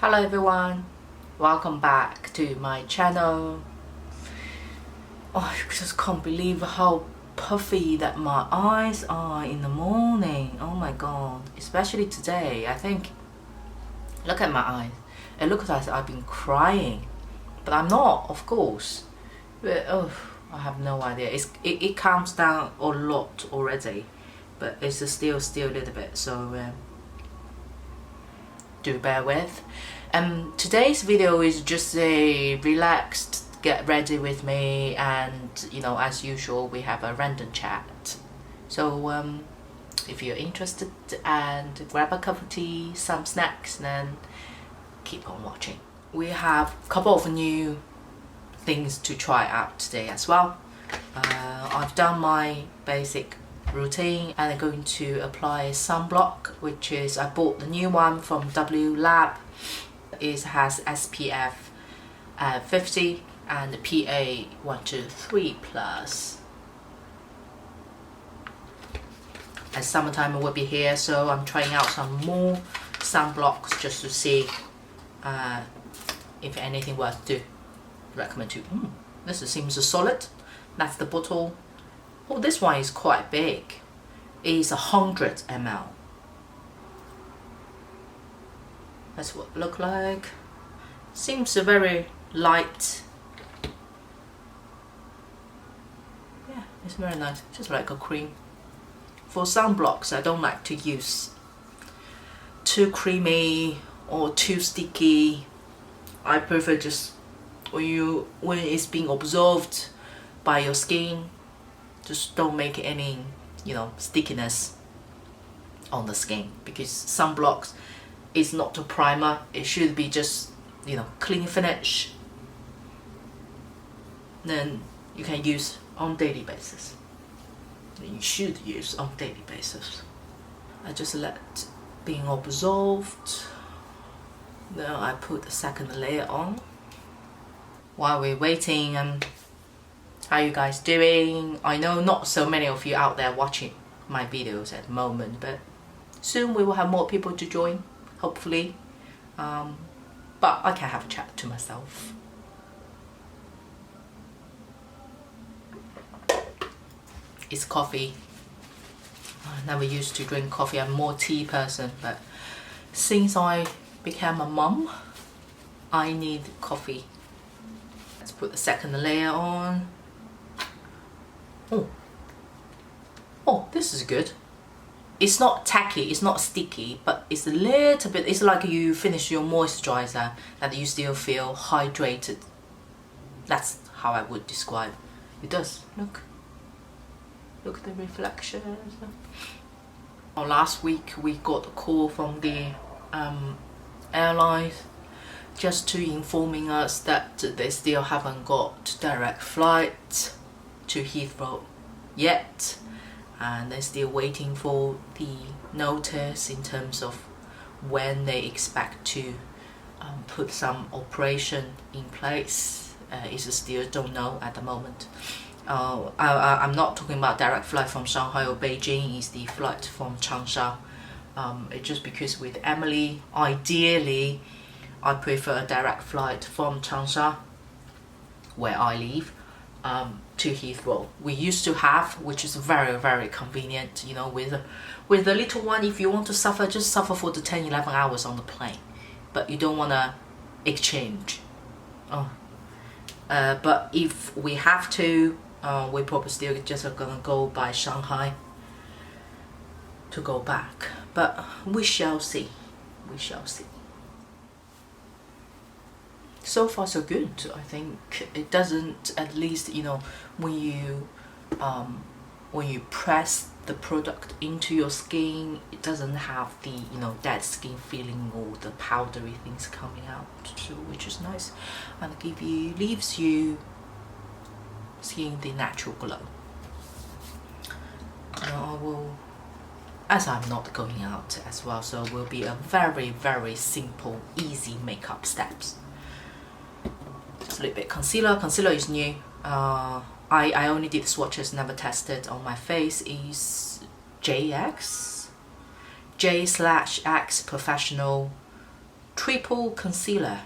Hello everyone, welcome back to my channel. I just can't believe how puffy that my eyes are in the morning. Oh my god, especially today. I think, look at my eyes. It looks like I've been crying, but I'm not, of course. But I have no idea. It calms down a lot already, but it's still a little bit. So do bear with. Today's video is just a relaxed get ready with me, and as usual we have a random chat. So if you're interested, and grab a cup of tea, some snacks, then keep on watching. We have a couple of new things to try out today as well. I've done my basic routine and I'm going to apply sunblock, which is I bought the new one from G.R.W.M. It has SPF 50 and PA 123+. And summertime will be here, so I'm trying out some more sunblocks just to see if anything worth to recommend to. This seems solid. That's the bottle. Oh, this one is quite big. It's 100 ml. That's what it looks like. Seems very light. Yeah, it's very nice. Just like a cream. For sunblocks, I don't like to use too creamy or too sticky. I prefer just when it's being absorbed by your skin, just don't make any stickiness on the skin, because sunblocks is not a primer. It should be just clean finish, then you can use on daily basis. You should use on daily basis. I just let being absorbed, then I put the second layer on. While we're waiting, how you guys doing? I know not so many of you out there watching my videos at the moment, but soon we will have more people to join, hopefully. But I can have a chat to myself. It's coffee. I never used to drink coffee. I'm more tea person, but since I became a mum, I need coffee. Let's put the second layer on. Oh, this is good. It's not tacky, it's not sticky, but it's a little bit, it's like you finish your moisturizer and you still feel hydrated. That's how I would describe. It does, look at the reflections. Last week we got a call from the airlines just to informing us that they still haven't got direct flight to Heathrow yet, and they're still waiting for the notice in terms of when they expect to put some operation in place. Is still don't know at the moment. I'm not talking about direct flight from Shanghai or Beijing. It's the flight from Changsha. It's just because with Emily, ideally I prefer a direct flight from Changsha, where I live, to Heathrow. We used to have, which is very, very convenient, with the little one. If you want to suffer, just suffer for the 10-11 hours on the plane, but you don't want to exchange. But if we have to, we probably still just are gonna go by Shanghai to go back, but we shall see. So far so good. I think it doesn't, at least when you press the product into your skin, it doesn't have the dead skin feeling or the powdery things coming out, so, which is nice, and leaves you seeing the natural glow. I will, as I'm not going out as well, so it will be a very, very simple, easy makeup steps. Just a little bit concealer. Concealer is new. I only did swatches, never tested on my face. Is J/X Professional triple concealer.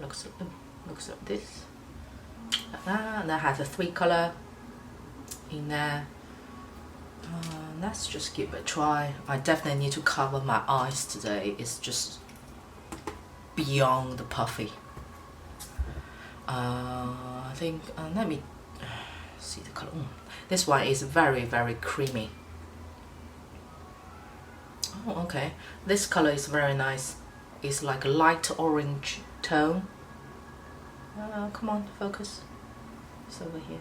Looks like this. And that has a 3 color in there. Let's just give it a try. I definitely need to cover my eyes today. It's just beyond puffy. I think let me see the color. This one is very, very creamy. Oh, okay. This color is very nice. It's like a light orange tone. Come on, focus. It's over here.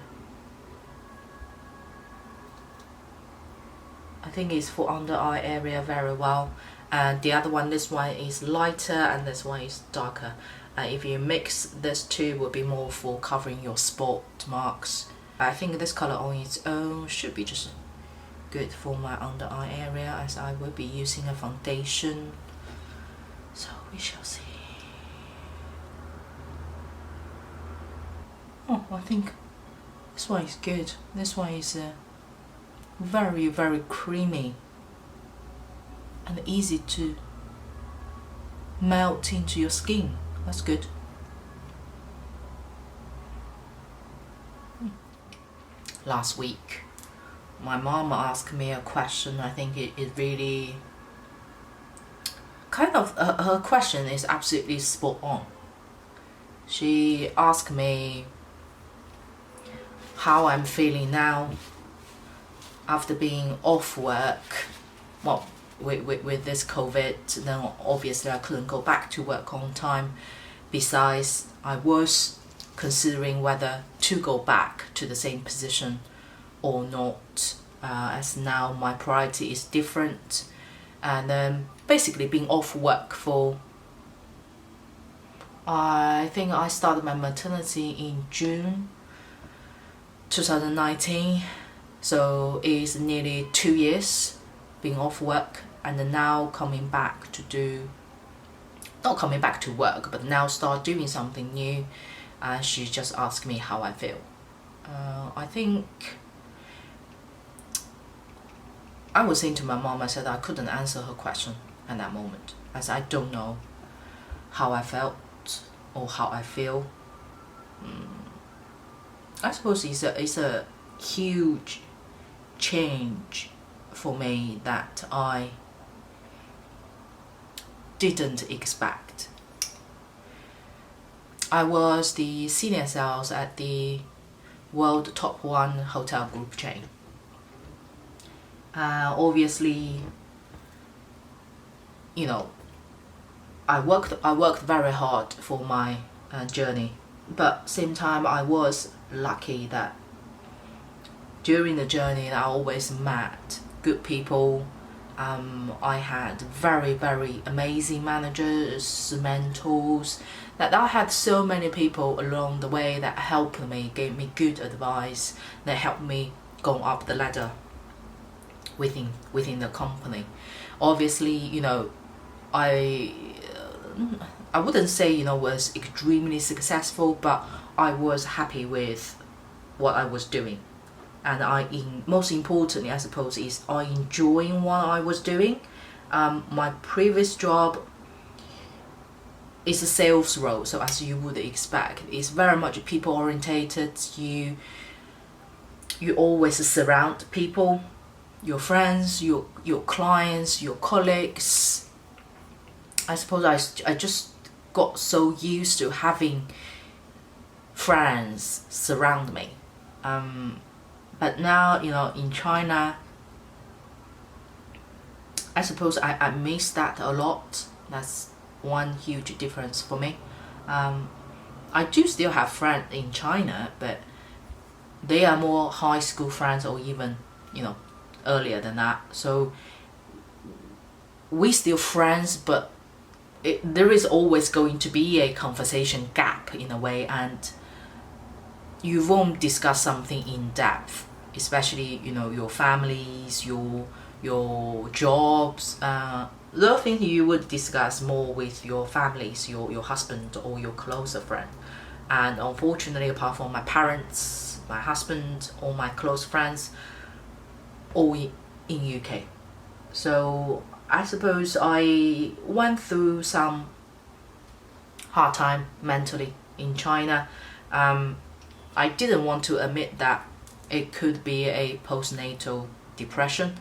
I think it's for under eye area very well. And the other one, this one is lighter and this one is darker. If you mix this two, will be more for covering your spot marks. I think this color on its own should be just good for my under eye area, as I will be using a foundation. So we shall see. Oh, I think this one is good. This one is very, very creamy and easy to melt into your skin. That's good. Last week, my mom asked me a question. I think it really kind of her question is absolutely spot on. She asked me how I'm feeling now after being off work. Well, with this COVID, then obviously I couldn't go back to work on time. Besides, I was considering whether to go back to the same position or not, as now my priority is different. And basically being off work for, I think I started my maternity in June 2019, so it's nearly 2 years being off work, and then now coming back to do, not coming back to work, but now start doing something new. And she just asked me how I feel. I think I was saying to my mom, I said I couldn't answer her question at that moment, as I don't know how I felt or how I feel. I suppose it's a huge change for me that I didn't expect. I was the senior sales at the world top 1 hotel group chain. Obviously, you know, I worked very hard for my journey, but same time I was lucky that during the journey I always met good people. I had very, very amazing managers, mentors, that I had so many people along the way that helped me, gave me good advice, that helped me go up the ladder within the company. Obviously, you know, I wouldn't say, you know, was extremely successful, but I was happy with what I was doing. And most importantly, I suppose, is I enjoying what I was doing. My previous job is a sales role, so as you would expect, it's very much people orientated. You always surround people, your friends, your clients, your colleagues. I suppose I just got so used to having friends surround me. But now, you know, in China, I suppose I miss that a lot. That's one huge difference for me. I do still have friends in China, but they are more high school friends or even, you know, earlier than that. So we still friends, but there is always going to be a conversation gap in a way, and you won't discuss something in depth, especially, you know, your families, your jobs. The things you would discuss more with your families, your husband or your closer friend. And unfortunately, apart from my parents, my husband, all my close friends, all in UK. So I suppose I went through some hard time mentally in China. I didn't want to admit that it could be a postnatal depression,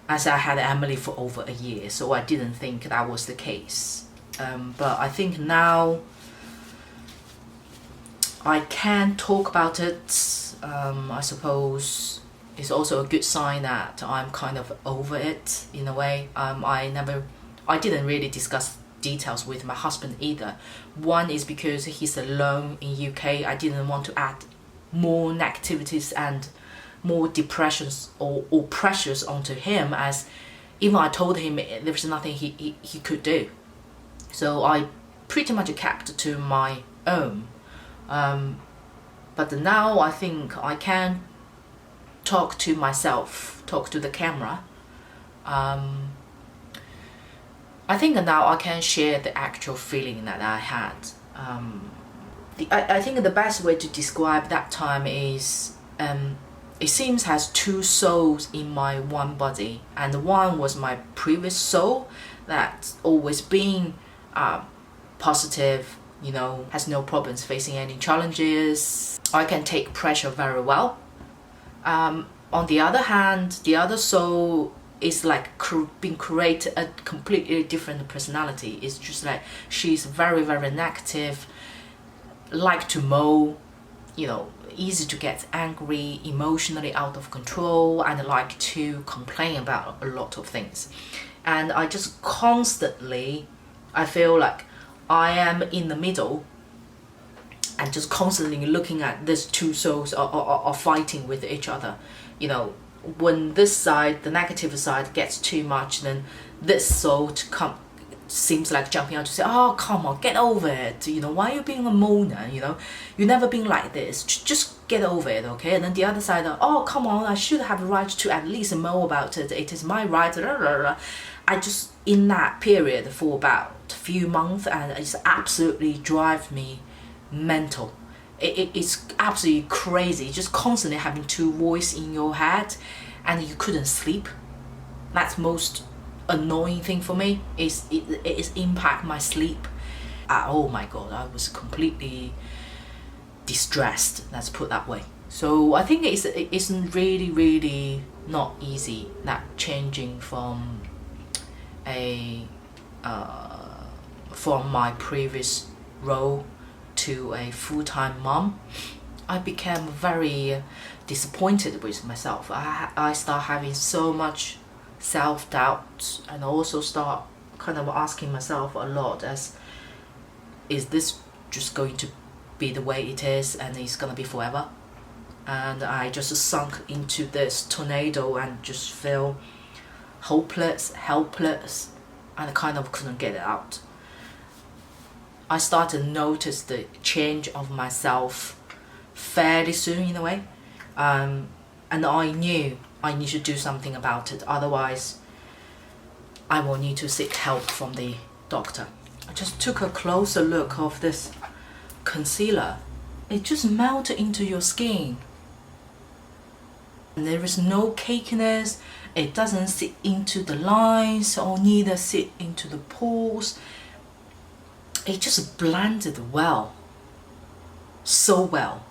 as I had Emily for over a year, so I didn't think that was the case. But I think now I can talk about it. I suppose it's also a good sign that I'm kind of over it in a way. I didn't really discuss details with my husband either. One is because he's alone in UK. I didn't want to add more negativities and more depressions or pressures onto him, as even I told him there was nothing he could do. So I pretty much kept to my own. But now I think I can talk to myself, talk to the camera. I think now I can share the actual feeling that I had. I think the best way to describe that time is it seems has two souls in my one body, and one was my previous soul that's always been positive, you know, has no problems facing any challenges. I can take pressure very well. On the other hand, the other soul is like being created a completely different personality. It's just like she's very, very negative, like to mow, you know, easy to get angry, emotionally out of control, and like to complain about a lot of things. And I just constantly, I feel like I am in the middle and just constantly looking at these two souls are fighting with each other. You know, when this side, the negative side, gets too much, then this soul seems like jumping out to say, oh, come on, get over it. You know, why are you being a moaner? You know, you've never been like this. Just get over it, okay? And then the other side, oh, come on, I should have a right to at least know about it. It is my right. I just, in that period for about a few months, and it's absolutely drive me mental. It's absolutely crazy, just constantly having two voices in your head, and you couldn't sleep. That's most annoying thing for me, is it impact my sleep. Oh my god, I was completely distressed, let's put that way. So I think it's really not easy, that changing from from my previous role to a full-time mom. I became very disappointed with myself. I start having so much self-doubt, and also start kind of asking myself a lot, as is this just going to be the way it is and it's gonna be forever? And I just sunk into this tornado and just feel hopeless, helpless, and I kind of couldn't get it out. I started to notice the change of myself fairly soon in a way, and I knew I need to do something about it, otherwise I will need to seek help from the doctor. I just took a closer look of this concealer. It just melted into your skin. And there is no cakiness, it doesn't sit into the lines or neither sit into the pores. It just blended well, so well.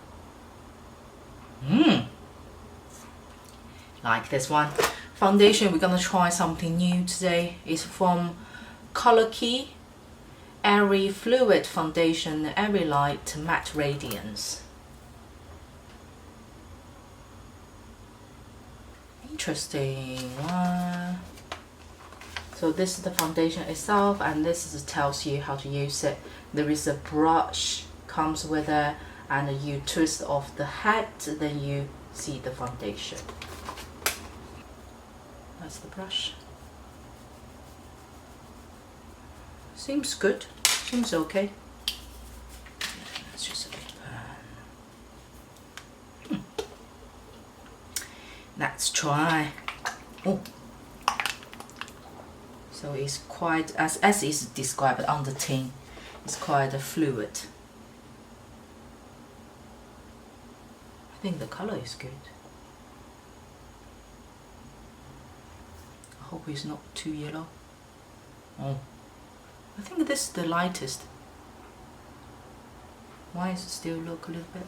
Like this one. Foundation, we're gonna try something new today. It's from Color Key Airy Fluid Foundation, Airy Light Matte Radiance. Interesting one. So this is the foundation itself, and this is tells you how to use it. There is a brush comes with it, and you twist off the head, then you see the foundation. That's the brush. Seems good, seems okay. Let's just let's try. Oh. So it's quite, as is described on the tin, it's quite a fluid. I think the color is good. I hope it's not too yellow. Oh, I think this is the lightest. Why does it still look a little bit?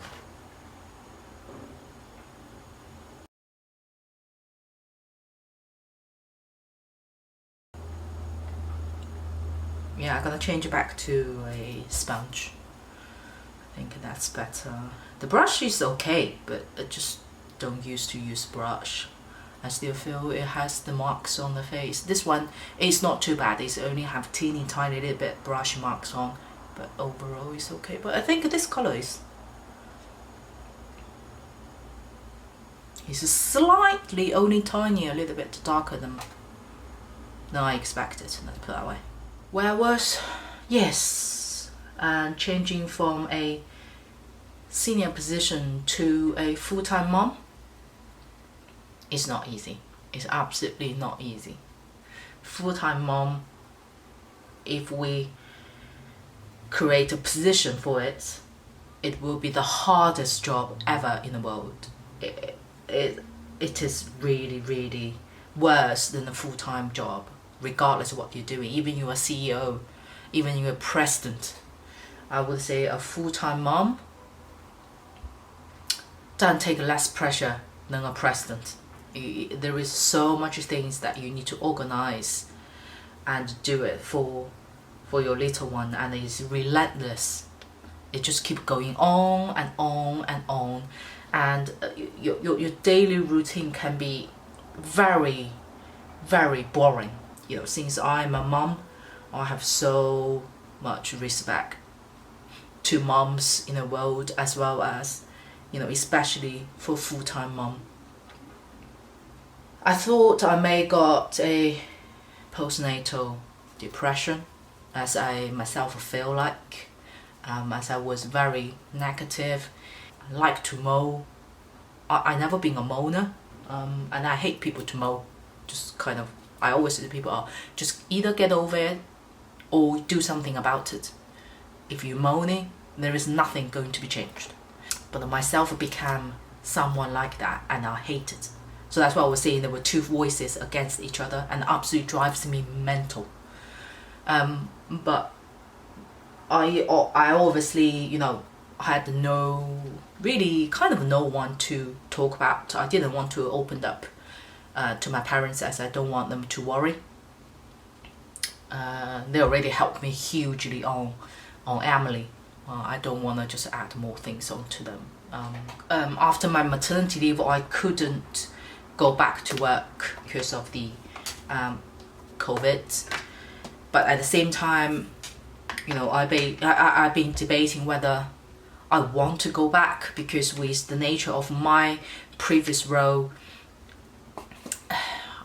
Yeah, I'm gonna change it back to a sponge. I think that's better. The brush is okay, but I just don't used to use brush. I still feel it has the marks on the face. This one is not too bad. It's only have teeny tiny little bit brush marks on, but overall it's okay. But I think this color is slightly, only tiny, a little bit darker than I expected. Let's put it that way. Where I was, yes, and changing from a senior position to a full-time mom. It's not easy. It's absolutely not easy. Full-time mom, if we create a position for it, it will be the hardest job ever in the world. It is really, really worse than a full-time job, regardless of what you're doing. Even you're a CEO, even you're a president. I would say a full-time mom doesn't take less pressure than a president. There is so much things that you need to organize and do it for your little one, and it's relentless. It just keeps going on and on and on, and your daily routine can be very, very boring. You know, since I'm a mom, I have so much respect to moms in the world, as well as, you know, especially for full-time mom. I thought I may got a postnatal depression, as I myself feel like, as I was very negative. I like to mow. I never been a moaner, and I hate people to mow. Just kind of, I always say to people, just either get over it or do something about it. If you're moaning, there is nothing going to be changed. But myself became someone like that, and I hate it. So that's why I was saying there were two voices against each other, and absolutely drives me mental. But I obviously, you know, had kind of no one to talk about. I didn't want to open up to my parents, as I don't want them to worry. They already helped me hugely on Emily. I don't want to just add more things onto them. After my maternity leave, I couldn't go back to work because of the COVID. But at the same time, you know, I've been debating whether I want to go back, because with the nature of my previous role,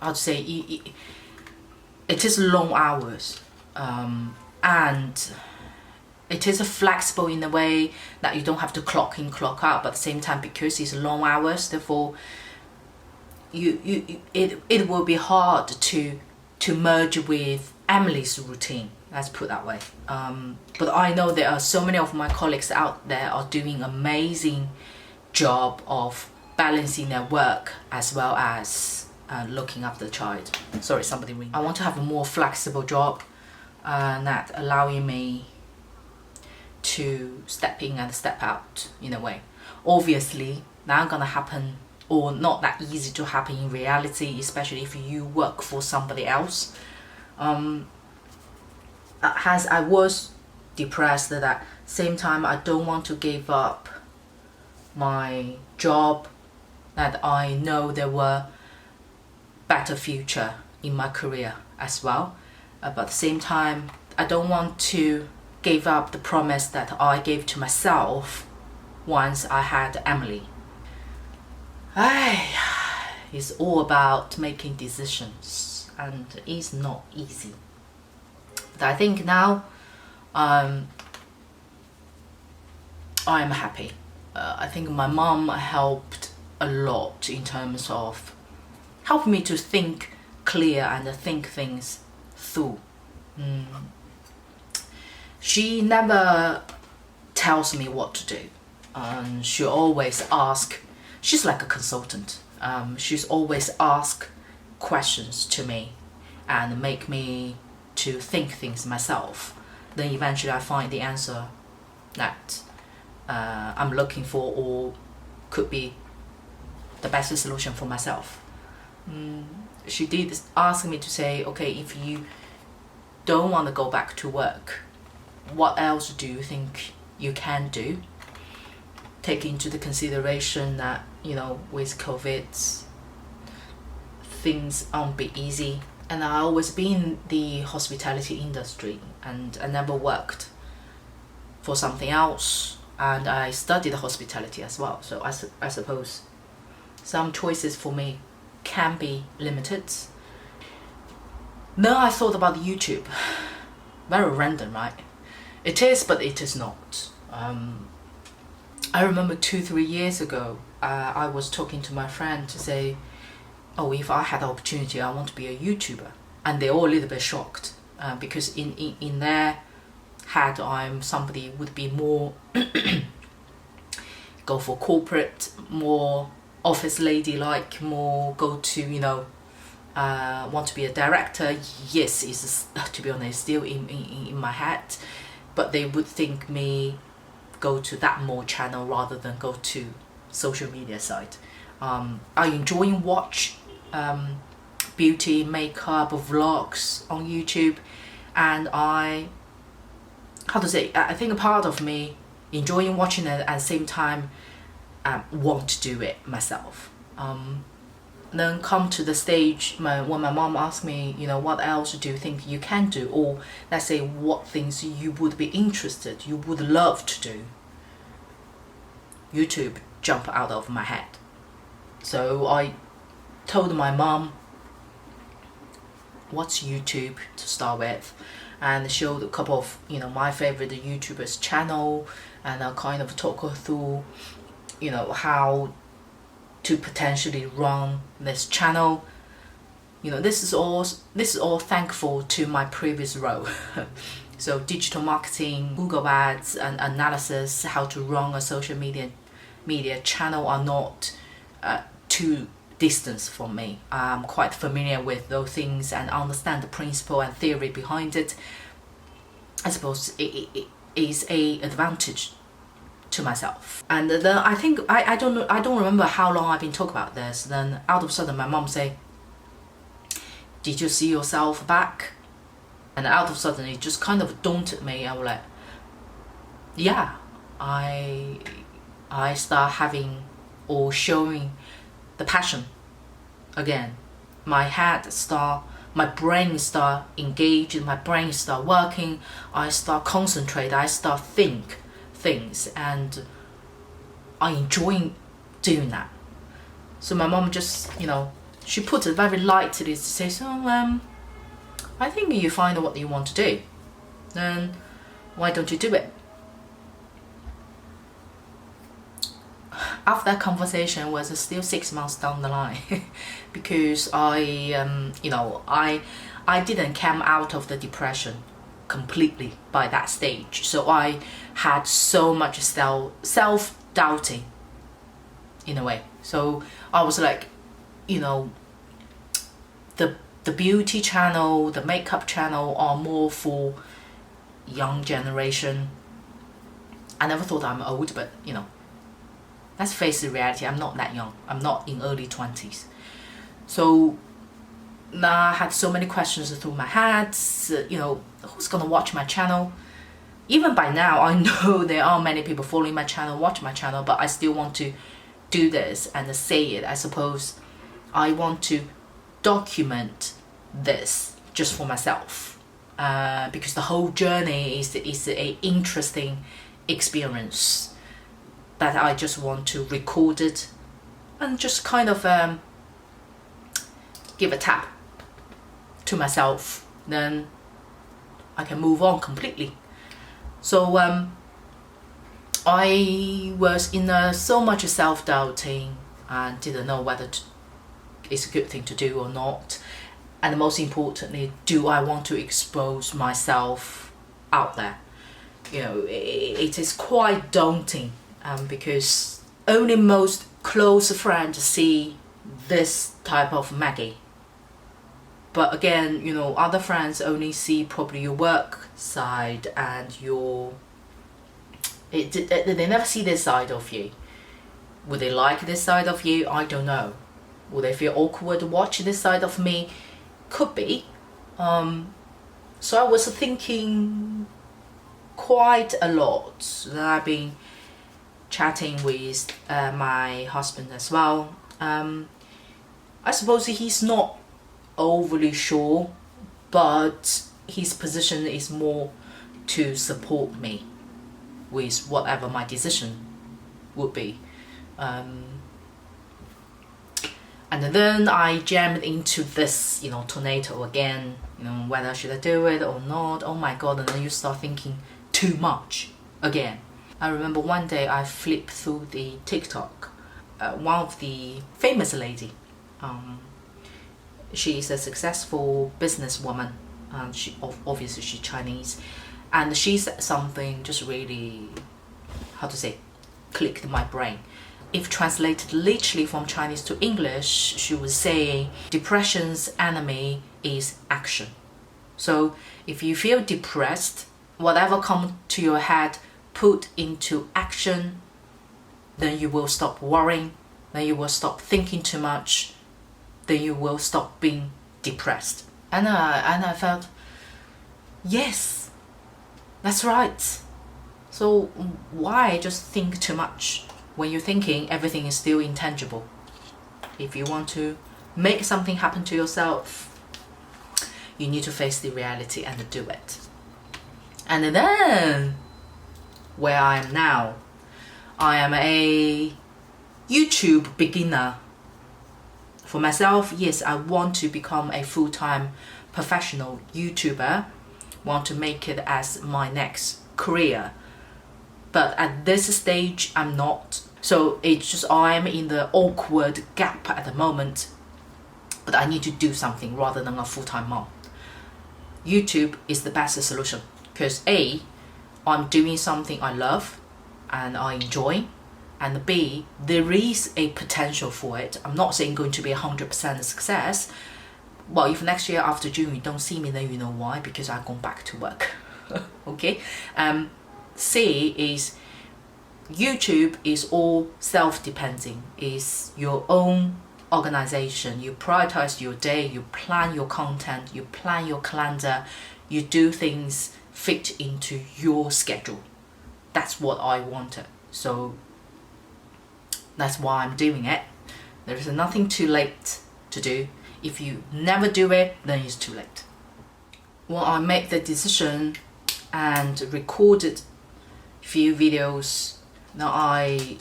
I'd say it is long hours, and it is flexible in a way that you don't have to clock in, clock out, but at the same time, because it's long hours, therefore it will be hard to merge with Emily's routine, let's put it that way. But I know there are so many of my colleagues out there are doing amazing job of balancing their work as well as looking after the child. Sorry, somebody ring. I want to have a more flexible job, that allowing me to step in and step out in a way. Obviously, that's gonna happen, or not that easy to happen in reality, especially if you work for somebody else. As I was depressed, at that same time, I don't want to give up my job, that I know there were better future in my career as well. But at the same time, I don't want to give up the promise that I gave to myself once I had Emily. It's all about making decisions, and it's not easy. But I think now I am happy. I think my mom helped a lot in terms of helping me to think clear and think things through. She never tells me what to do. She always asks, she's like a consultant. She's always asked questions to me, and make me to think things myself. Then eventually I find the answer that I'm looking for, or could be the best solution for myself. She did ask me to say, okay, if you don't want to go back to work, what else do you think you can do? Take into the consideration that, with COVID, things aren't be easy. And I always been in the hospitality industry, and I never worked for something else. And I studied hospitality as well. So I suppose some choices for me can be limited. Then I thought about YouTube. Very random, right? It is, but it is not. I remember 2-3 years ago, I was talking to my friend to say, oh, if I had the opportunity, I want to be a YouTuber. And they're all a little bit shocked, because in their head, I'm somebody would be more go for corporate, more office lady like, more go to, want to be a director. Yes, it's, to be honest, still in my head, but they would think me go to that more channel rather than go to social media side. I enjoy and watch beauty, makeup, vlogs on YouTube, and I think a part of me enjoying watching it at the same time want to do it myself. Then come to the stage when my mom asked me, what else do you think you can do, or let's say what things you would be interested, you would love to do. YouTube jumped out of my head. So I told my mom what's YouTube to start with, and showed a couple of my favorite YouTubers channel, and I kind of talk her through how to potentially run this channel. This is all thankful to my previous role. So digital marketing, Google ads, and analysis, how to run a social media channel are not too distant from me. I'm quite familiar with those things and understand the principle and theory behind it. I suppose it is a advantage to myself. And then I think I don't remember how long I've been talking about this. Then out of a sudden my mom say, "Did you see yourself back?" And out of a sudden it just kind of daunted me. I was like, yeah, I start having or showing the passion again. My brain start engaging, my brain start working, I start concentrate, I start think things, and I enjoy doing that. So my mom just, she put it very lightly to say, so I think you find what you want to do, then why don't you do it? After that conversation was still 6 months down the line, because I didn't come out of the depression completely by that stage. So I had so much self-doubting in a way. So I was like, the beauty channel, the makeup channel are more for young generation. I never thought I'm old, but let's face the reality, I'm not that young. I'm not in early 20s. So now I had so many questions through my head, who's gonna watch my channel? Even by now, I know there are many people following my channel, watch my channel, but I still want to do this and say it. I suppose I want to document this just for myself, because the whole journey is a interesting experience that I just want to record it and just kind of give a tap to myself, then I can move on completely. So I was in so much self-doubting and didn't know whether it's a good thing to do or not, and most importantly, do I want to expose myself out there? It is quite daunting, because only most close friends see this type of Maggie. But again, you know, other friends only see probably your work side and they never see this side of you. Would they like this side of you? I don't know. Would they feel awkward to watch this side of me? Could be. So I was thinking quite a lot. I've been chatting with my husband as well. I suppose he's not overly sure, but his position is more to support me with whatever my decision would be. And then I jammed into this, you know, tornado again, you know, whether should I do it or not. Oh my god. And then you start thinking too much again. I remember one day I flipped through the TikTok, one of the famous lady, she is a successful businesswoman, and obviously she's Chinese, and she said something just really, how to say, clicked in my brain. If translated literally from Chinese to English, she would say depression's enemy is action. So if you feel depressed, whatever comes to your head, put into action, then you will stop worrying, then you will stop thinking too much, then you will stop being depressed. And I felt, yes, that's right. So why just think too much? When you're thinking, everything is still intangible. If you want to make something happen to yourself, you need to face the reality and do it. And then, where I am now, I am a YouTube beginner. For myself, yes, I want to become a full-time professional YouTuber, want to make it as my next career. But at this stage, I'm not. So it's just I'm in the awkward gap at the moment. But I need to do something rather than a full-time mom. YouTube is the best solution because A, I'm doing something I love and I enjoy, and B, there is a potential for it. I'm not saying going to be 100% success. Well, if next year after June you don't see me, then you know why, because I've gone back to work. Okay. C is YouTube is all self-depending, is your own organization. You prioritize your day, you plan your content, you plan your calendar, you do things fit into your schedule. That's what I wanted. So that's why I'm doing it. There is nothing too late to do. If you never do it, then it's too late. Well, I made the decision and recorded few videos. Now I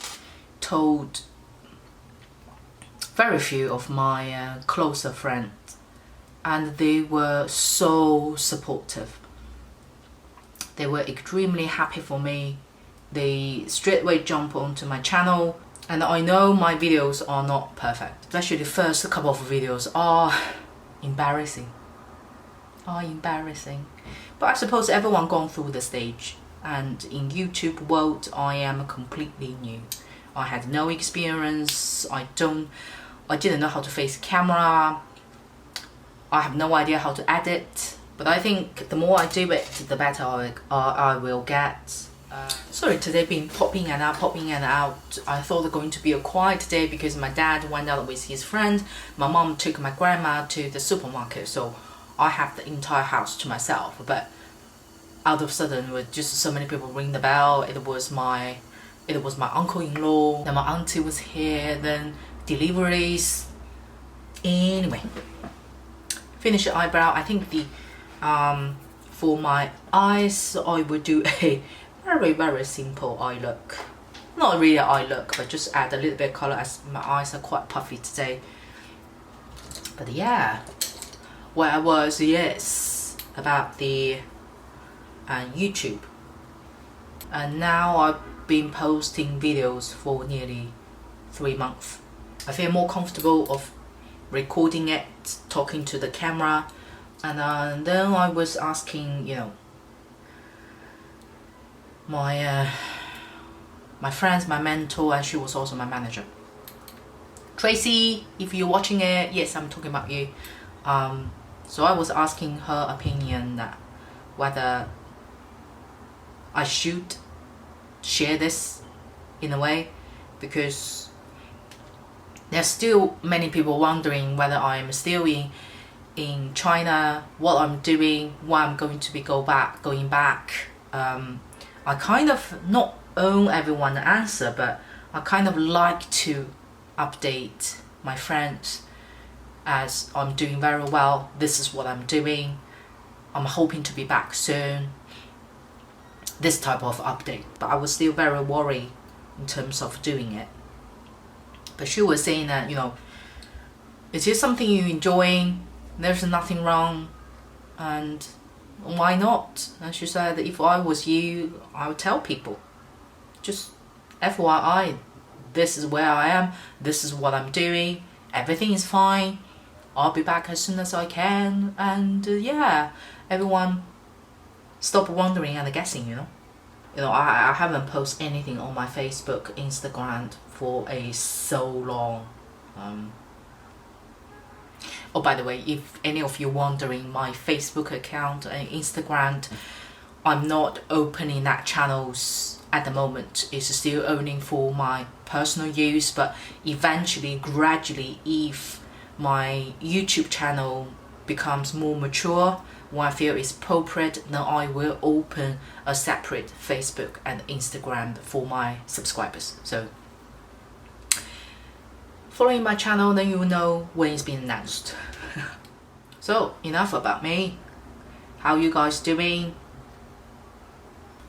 told very few of my closer friends, and they were so supportive. They were extremely happy for me. They straightway jump onto my channel, and I know my videos are not perfect, especially the first couple of videos are embarrassing. But I suppose everyone gone through the stage. And in YouTube world, I am completely new. I had no experience. I didn't know how to face camera. I have no idea how to edit. But I think the more I do it, the better I will get. Sorry, today been popping in and out. I thought it was going to be a quiet day because my dad went out with his friend. My mom took my grandma to the supermarket, so I have the entire house to myself. But out of sudden, with just so many people ring the bell, it was my uncle-in-law, then my auntie was here, then deliveries. Anyway, finish the eyebrow. I think the for my eyes, I would do a very simple eye look. Not really an eye look, but just add a little bit of color as my eyes are quite puffy today. But yeah, where I was, yes, about the YouTube, and now I've been posting videos for nearly 3 months. I feel more comfortable of recording it, talking to the camera, and then I was asking, you know, my friends, my mentor, and she was also my manager, Tracy, if you're watching it, yes, I'm talking about you. So I was asking her opinion that whether I should share this in a way, because there's still many people wondering whether I'm still in China, what I'm doing, when I'm going to be going back. I kind of not own everyone the answer, but I kind of like to update my friends as I'm doing very well. This is what I'm doing. I'm hoping to be back soon. This type of update, but I was still very worried in terms of doing it. But she was saying that, you know, it is something you're enjoying, there's nothing wrong, and why not? And she said, if I was you, I would tell people, just FYI, this is where I am, this is what I'm doing, everything is fine, I'll be back as soon as I can, and yeah, everyone stop wondering and guessing, you know. I haven't posted anything on my Facebook, Instagram for so long. Oh, by the way, if any of you wondering, my Facebook account and Instagram, I'm not opening that channels at the moment. It's still only for my personal use, but eventually, gradually, if my YouTube channel becomes more mature, when I feel it's appropriate, then I will open a separate Facebook and Instagram for my subscribers. So following my channel, then you will know when it's been announced. So enough about me. How you guys doing?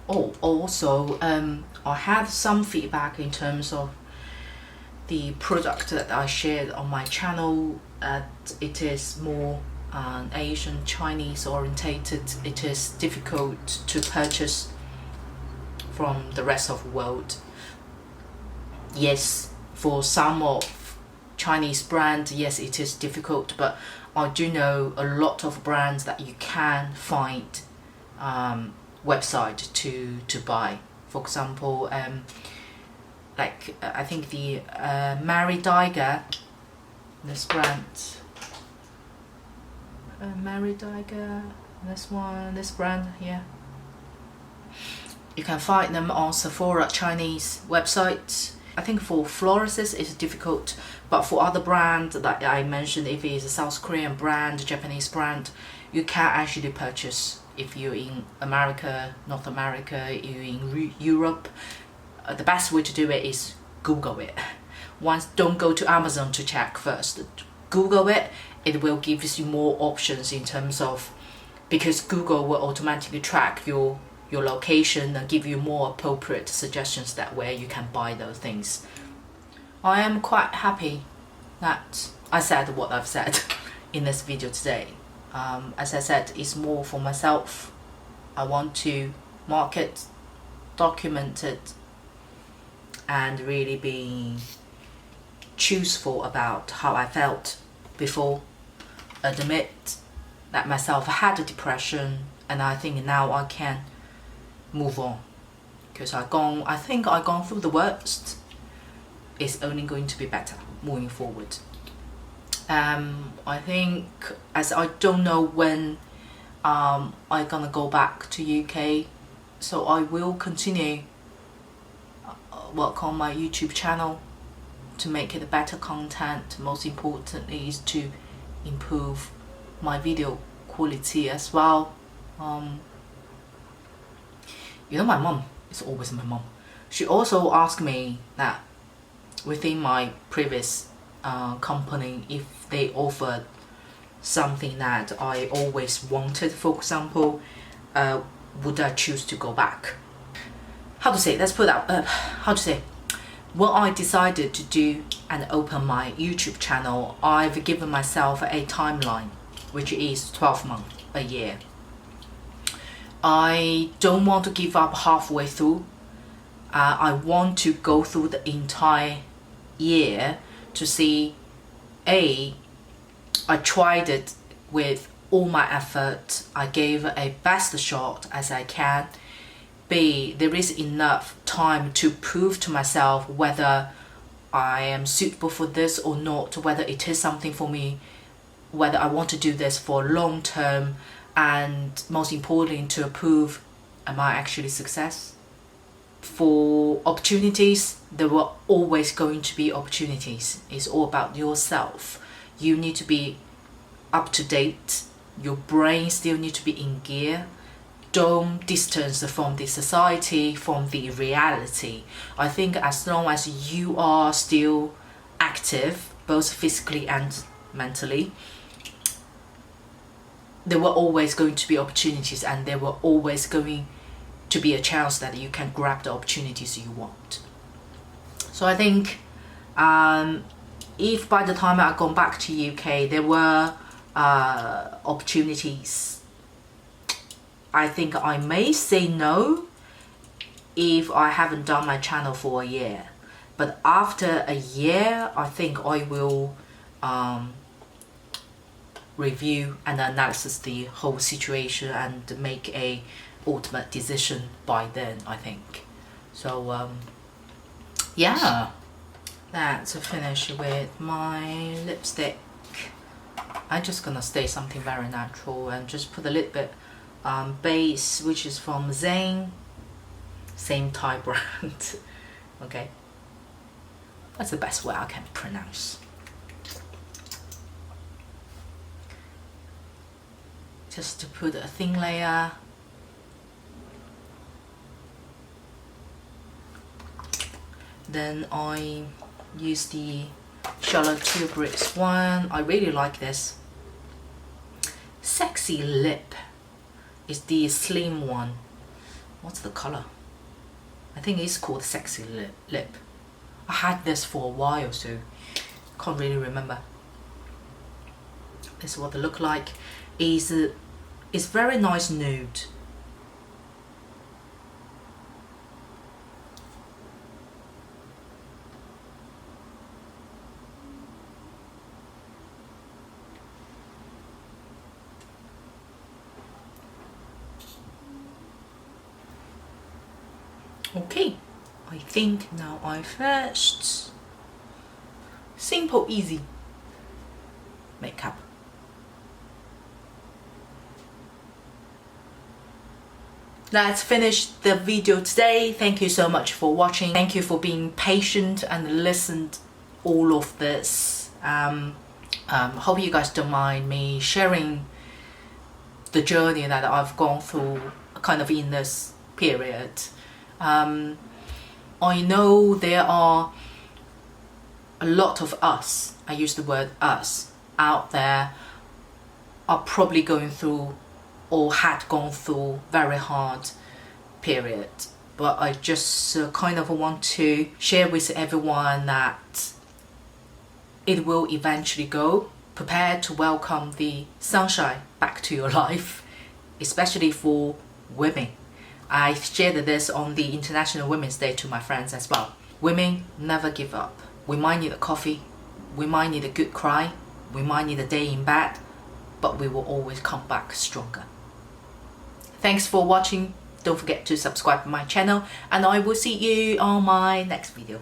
Oh, also I had some feedback in terms of the product that I shared on my channel. It is more Asian Chinese orientated. It is difficult to purchase from the rest of the world. Yes, for some of Chinese brands, yes, it is difficult, but I do know a lot of brands that you can find website to buy. For example, like I think the Mary Diger, this brand, Mary Diger, this brand here. You can find them on Sephora Chinese website. I think for FLORASIS it's difficult, but for other brands that I mentioned, if it's a South Korean brand, Japanese brand, you can actually purchase. If you're in America, North America, you're in Europe, the best way to do it is Google it. Don't go to Amazon to check first. Google it. It will give you more options in terms of, because Google will automatically track your location and give you more appropriate suggestions that way you can buy those things. I am quite happy that I said what I've said in this video today. As I said, it's more for myself. I want to market, document it, and really be truthful about how I felt before. Admit that myself had a depression, and I think now I can move on, because I think I've gone through the worst. It's only going to be better moving forward. I think, as I don't know when I'm gonna go back to UK, so I will continue work on my YouTube channel to make it better content. Most importantly is to improve my video quality as well. You know, my mom, it's always my mom, she also asked me that within my previous company, if they offered something that I always wanted, for example, would I choose to go back? How to say, let's put out, how to say, when I decided to do and open my YouTube channel, I've given myself a timeline, which is 12 months, a year. I don't want to give up halfway through. I want to go through the entire year to see, I tried it with all my effort, I gave a best shot as I can. B, there is enough time to prove to myself whether I am suitable for this or not, whether it is something for me whether I want to do this for long term, and most importantly to prove, am I actually success? For opportunities, there were always going to be opportunities. It's all about yourself. You need to be up to date. Your brain still need to be in gear. Don't distance from the society, from the reality. I think as long as you are still active, both physically and mentally, there were always going to be opportunities, and there were always going to be a chance that you can grab the opportunities you want. So I think if by the time I gone back to UK there were opportunities, I think I may say no if I haven't done my channel for a year. But after a year, I think I will review and analyze the whole situation and make a ultimate decision by then, I think. So yeah, that's a finish with my lipstick. I'm just gonna stay something very natural and just put a little bit base, which is from Zane, same Thai brand. Okay, that's the best way I can pronounce. Just to put a thin layer. Then I use the Charlotte Tilbury's one. I really like this. Sexy Lip is the slim one. What's the color? I think it's called Sexy Lip. I had this for a while, so can't really remember. This is what they look like. It's very nice nude. Okay, I think now I finished. Simple, easy makeup. Let's finish the video today. Thank you so much for watching. Thank you for being patient and listened all of this. Hope you guys don't mind me sharing the journey that I've gone through kind of in this period. I know there are a lot of us, I use the word us, out there are probably going through or had gone through very hard period. But I just kind of want to share with everyone that it will eventually go. Prepare to welcome the sunshine back to your life, especially for women. I shared this on the International Women's Day to my friends as well. Women, never give up. We might need a coffee, we might need a good cry, we might need a day in bed, but we will always come back stronger. Thanks for watching. Don't forget to subscribe to my channel, and I will see you on my next video.